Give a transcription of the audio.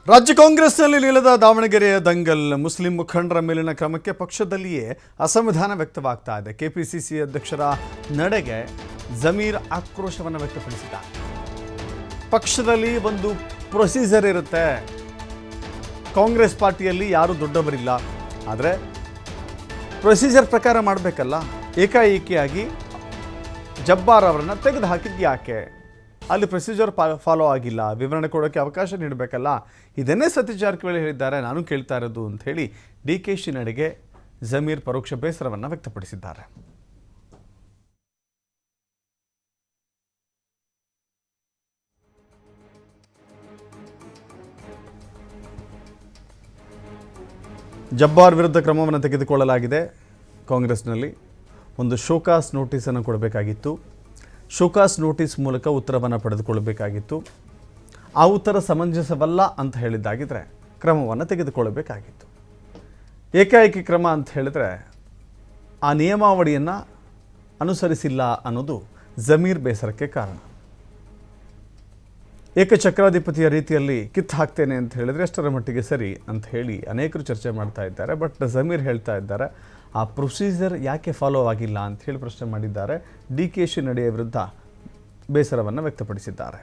ರಾಜ್ಯ ಕಾಂಗ್ರೆಸ್ನಲ್ಲಿ ನೀಲದ ದಾವಣಗೆರೆಯ ದಂಗಲ್ ಮುಸ್ಲಿಂ ಮುಖಂಡರ ಮೇಲಿನ ಕ್ರಮಕ್ಕೆ ಪಕ್ಷದಲ್ಲಿಯೇ ಅಸಮಾಧಾನ ವ್ಯಕ್ತವಾಗ್ತಾ ಇದೆ. ಕೆಪಿಸಿಸಿ ಅಧ್ಯಕ್ಷರ ನಡೆಗೆ ಜಮೀರ್ ಆಕ್ರೋಶವನ್ನು ವ್ಯಕ್ತಪಡಿಸಿದ್ದಾರೆ. ಪಕ್ಷದಲ್ಲಿ ಒಂದು ಪ್ರೊಸೀಜರ್ ಇರುತ್ತೆ. ಕಾಂಗ್ರೆಸ್ ಪಾರ್ಟಿಯಲ್ಲಿ ಯಾರು ದೊಡ್ಡವರಿಲ್ಲ, ಆದರೆ ಪ್ರೊಸೀಜರ್ ಪ್ರಕಾರ ಮಾಡಬೇಕಲ್ಲ. ಏಕಾಏಕಿಯಾಗಿ ಜಬ್ಬಾರ್ ಅವರನ್ನು ತೆಗೆದು ಹಾಕಿದ್ದು ಯಾಕೆ? ಅಲ್ಲಿ ಪ್ರೊಸೀಜರ್ ಫಾಲೋ ಆಗಿಲ್ಲ, ವಿವರಣೆ ಕೊಡೋಕ್ಕೆ ಅವಕಾಶ ನೀಡಬೇಕಲ್ಲ. ಇದನ್ನೇ ಸತೀಶ್ ಜಾರಕಿಹೊಳಿ ಹೇಳಿದ್ದಾರೆ, ನಾನು ಕೇಳ್ತಾ ಇರೋದು ಅಂತ ಹೇಳಿ DKC ನಡೆಗೆ ಜಮೀರ್ ಪರೋಕ್ಷ ಬೇಸರವನ್ನು ವ್ಯಕ್ತಪಡಿಸಿದ್ದಾರೆ. ಜಬ್ಬಾರ್ ವಿರುದ್ಧ ಕ್ರಮವನ್ನು ತೆಗೆದುಕೊಳ್ಳಲಾಗಿದೆ. ಕಾಂಗ್ರೆಸ್ನಲ್ಲಿ ಒಂದು ಶೋಕಾಸ್ ನೋಟಿಸನ್ನು ಕೊಡಬೇಕಾಗಿತ್ತು. ಶೋಕಾಸ್ ನೋಟಿಸ್ ಮೂಲಕ ಉತ್ತರವನ್ನು ಪಡೆದುಕೊಳ್ಳಬೇಕಾಗಿತ್ತು. ಆ ಉತ್ತರ ಸಮಂಜಸವಲ್ಲ ಅಂತ ಹೇಳಿದ್ದಾಗಿದ್ದರೆ ಕ್ರಮವನ್ನು ತೆಗೆದುಕೊಳ್ಳಬೇಕಾಗಿತ್ತು. ಏಕಾಏಕಿ ಕ್ರಮ ಅಂತ ಹೇಳಿದ್ರೆ ಆ ನಿಯಮಾವಳಿಯನ್ನು ಅನುಸರಿಸಿಲ್ಲ ಅನ್ನೋದು ಜಮೀರ್ ಬೇಸರಕ್ಕೆ ಕಾರಣ. ಏಕಚಕ್ರಾಧಿಪತಿಯ ರೀತಿಯಲ್ಲಿ ಕಿತ್ತು ಹಾಕ್ತೇನೆ ಅಂತ ಹೇಳಿದರೆ ಎಷ್ಟರ ಮಟ್ಟಿಗೆ ಸರಿ ಅಂತ ಹೇಳಿ ಅನೇಕರು ಚರ್ಚೆ ಮಾಡ್ತಾ ಇದ್ದಾರೆ. ಬಟ್ ಜಮೀರ್ ಹೇಳ್ತಾ ಇದ್ದಾರೆ, ಆ ಪ್ರೊಸೀಜರ್ ಯಾಕೆ ಫಾಲೋ ಆಗಿಲ್ಲ ಅಂತ ಹೇಳಿ ಪ್ರಶ್ನೆ ಮಾಡಿದ್ದಾರೆ. DKC ನಡೆಯ ವಿರುದ್ಧ ಬೇಸರವನ್ನು ವ್ಯಕ್ತಪಡಿಸಿದ್ದಾರೆ.